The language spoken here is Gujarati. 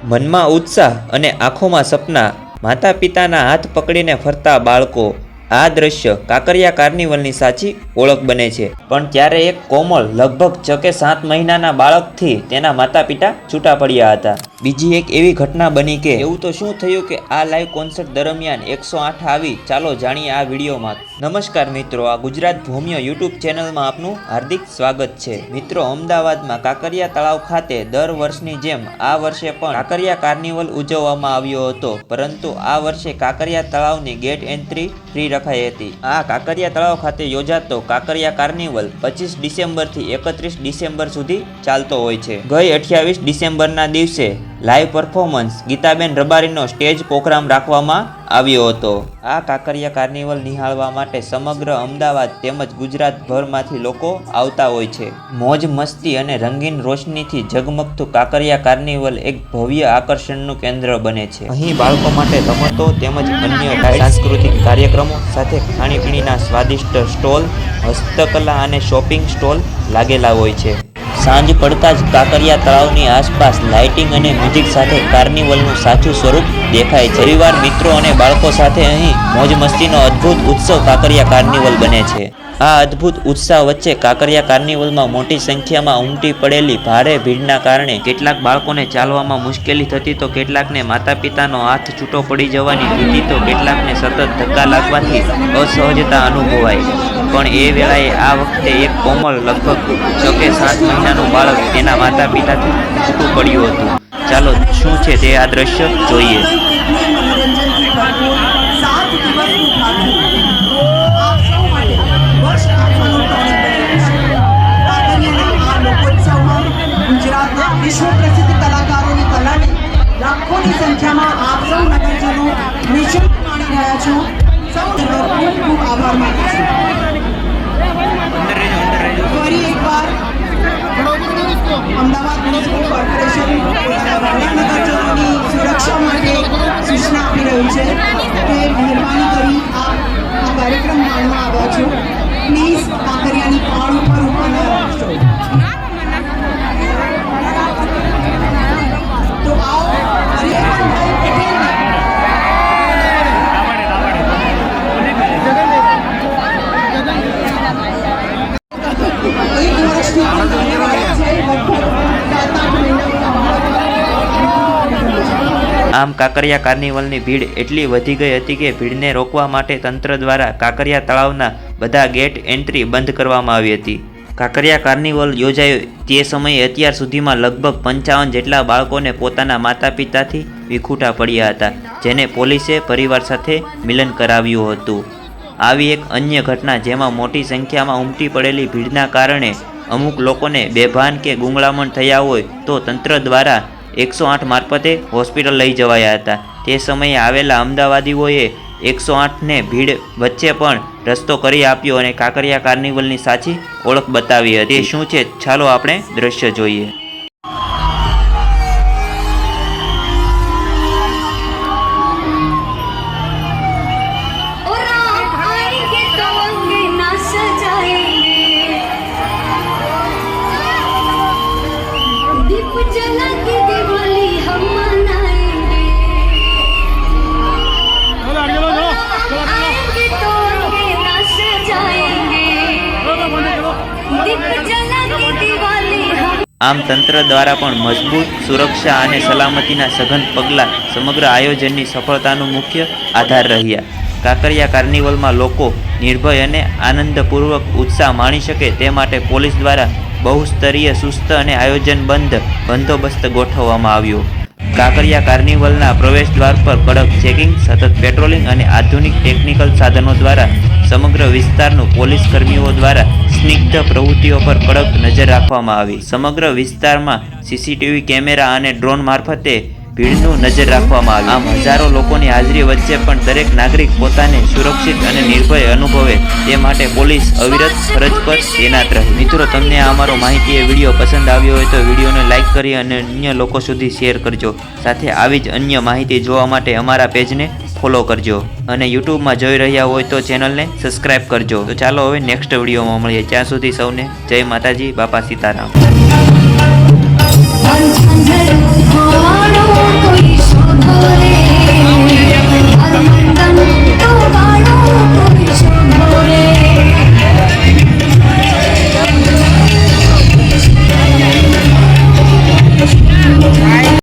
મનમાં ઉત્સાહ અને આંખોમાં સપના, માતા પિતાના હાથ પકડીને ફરતા બાળકો, આ દ્રશ્ય કાંકરિયા કાર્નિવલની સાચી ઓળખ બને છે. પણ ત્યારે એક કોમળ લગભગ 6 કે 7 મહિનાના બાળકથી તેના માતા પિતા છૂટા પડ્યા હતા. બીજી એક એવી ઘટના બની કે એવું તો શું થયું કે આ લાઈવ કોન્સર્ટ દરમિયાન 108 આવી. ચાલો જાણીએ આ વિડીયોમાં. નમસ્કાર મિત્રો, આ ગુજરાત ભૂમિય યુટ્યુબ ચેનલમાં આપનું હાર્દિક સ્વાગત છે. મિત્રો, અમદાવાદમાં કાંકરિયા તળાવ ખાતે દર વર્ષની જેમ આ વર્ષે પણ કાંકરિયા કાર્નિવલ ઉજવવામાં આવ્યો હતો. પરંતુ આ વર્ષે કાંકરિયા તળાવની ગેટ એન્ટ્રી ફ્રી રખાઈ હતી. આ કાંકરિયા તળાવ ખાતે યોજાતો કાંકરિયા કાર્નિવલ 25 ડિસેમ્બરથી 31 ડિસેમ્બર સુધી ચાલતો હોય છે. ગઈ 28 ડિસેમ્બરના દિવસે લાઈવ પરફોર્મન્સ ગીતાબેન રબારીનો સ્ટેજ પ્રોગ્રામ રાખવામાં આવ્યો હતો. આ કાંકરિયા કાર્નિવલ નિહાળવા માટે સમગ્ર અમદાવાદ તેમજ ગુજરાતભરમાંથી લોકો આવતા હોય છે. મોજ મસ્તી અને રંગીન રોશનીથી ઝગમગતું કાંકરિયા કાર્નિવલ એક ભવ્ય આકર્ષણનું કેન્દ્ર બને છે. અહીં બાળકો માટે રમતો તેમજ અન્ય સાંસ્કૃતિક કાર્યક્રમો સાથે ખાણીપીણીના સ્વાદિષ્ટ સ્ટોલ, હસ્તકલા અને શોપિંગ સ્ટોલ લાગેલા હોય છે. સાંજ પડતા જ કાંકરિયા તળાવની આસપાસ લાઇટિંગ અને મ્યુઝિક સાથે કાર્નિવલનું સાચું સ્વરૂપ દેખાય છે. પરિવાર, મિત્રો અને બાળકો સાથે અહીં મોજ મસ્તીનો અદ્ભુત ઉત્સવ કાંકરિયા કાર્નિવલ બને છે. આ અદ્ભુત ઉત્સાહ વચ્ચે કાંકરિયા કાર્નિવલમાં મોટી સંખ્યામાં ઉમટી પડેલી ભારે ભીડના કારણે કેટલાક બાળકોને ચાલવામાં મુશ્કેલી થતી તો કેટલાકને માતા પિતાનો હાથ છૂટો પડી જવાની ભીતિ તો કેટલાકને સતત ધક્કા લાગવાથી અસહજતા અનુભવાય. પણ એ વેળાએ આ વખતે એક કોમળ લગભગ 6 કે 7 મહિનાનું બાળક તેના માતા પિતાથી છૂટું પડ્યું હતું. ચાલો શું છે તે આ દ્રશ્ય જોઈએ. વિશ્વ પ્રસિદ્ધ કલાકારોની કલાને લાખોની સંખ્યામાં આપ સૌ નગરજનો નિઃશુલ્ક માણી રહ્યા છો. સૌનો ખૂબ ખૂબ આભાર માનું છું. ફરી એકવાર અમદાવાદ મ્યુનિસિપલ કોર્પોરેશન નગરજનોની સુરક્ષા માટે સૂચના આપી રહ્યું છે કે મહેરબાની કરી આપ આ કાર્યક્રમ માણવા આવ્યા છો. પ્લીઝ કાંકરિયાની પાળ ઉપર ઊભા ન રહેશો. તો આવો હરિહરભાઈ પટેલને એક વર્ષથી આમ કાંકરિયા કાર્નિવલની ભીડ એટલી વધી ગઈ હતી કે ભીડને રોકવા માટે તંત્ર દ્વારા કાંકરિયા તળાવના બધા ગેટ એન્ટ્રી બંધ કરવામાં આવી હતી. કાંકરિયા કાર્નિવલ યોજાયો તે સમયે અત્યાર સુધીમાં લગભગ 55 જેટલા બાળકોને પોતાના માતા પિતાથી વિખૂટા પડ્યા હતા, જેને પોલીસે પરિવાર સાથે મિલન કરાવ્યું હતું. આવી એક અન્ય ઘટના જેમાં મોટી સંખ્યામાં ઉમટી પડેલી ભીડના કારણે અમુક લોકોને બેભાન કે ગુંગળામણ થયા હોય તો તંત્ર દ્વારા 108 મારફતે હોસ્પિટલ લઈ જવાયા હતા. તે સમયે આવેલા અમદાવાદીઓએ 108ને ભીડ વચ્ચે પણ રસ્તો કરી આપ્યો અને કાંકરિયા કાર્નિવલની સાચી ઓળખ બતાવી હતી. તે શું છે ચાલો આપણે દ્રશ્ય જોઈએ. આમ તંત્ર દ્વારા પણ મજબૂત સુરક્ષા અને સલામતીના સઘન પગલાં સમગ્ર આયોજનની સફળતાનું મુખ્ય આધાર રહ્યા. કાંકરિયા કાર્નિવલમાં લોકો નિર્ભય અને આનંદપૂર્વક ઉત્સાહ માણી શકે તે માટે પોલીસ દ્વારા બહુસ્તરીય સુસ્ત અને આયોજનબદ્ધ બંદોબસ્ત ગોઠવવામાં આવ્યો. કાંકરિયા કાર્નિવલના પ્રવેશ દ્વાર પર કડક ચેકિંગ, સતત પેટ્રોલિંગ અને આધુનિક ટેકનિકલ સાધનો દ્વારા સમગ્ર વિસ્તારનું પોલીસ કર્મીઓ દ્વારા સ્નિગ્ધ પ્રવૃત્તિઓ પર કડક નજર રાખવામાં આવી. સમગ્ર વિસ્તારમાં સીસીટીવી કેમેરા અને ડ્રોન મારફતે ભીડનું નજર રાખવામાં આવી. આમ હજારો લોકોની હાજરી વચ્ચે પણ દરેક નાગરિક પોતાને સુરક્ષિત અને નિર્ભય અનુભવે તે માટે પોલીસ અવિરત ફરજ પર તૈનાત રહી. મિત્રો, તમને આ અમારો માહિતી વિડીયો પસંદ આવ્યો હોય તો વિડીયોને લાઇક કરી અને અન્ય લોકો સુધી શેર કરજો. સાથે આવી જ અન્ય માહિતી જોવા માટે અમારા પેજને ફોલો કરજો અને યુટ્યુબમાં જોઈ રહ્યા હોય તો ચેનલને સબસ્ક્રાઈબ કરજો. તો ચાલો હવે નેક્સ્ટ વિડીયોમાં મળીએ. ત્યાં સુધી સૌને જય માતાજી, બાપા સીતારામ.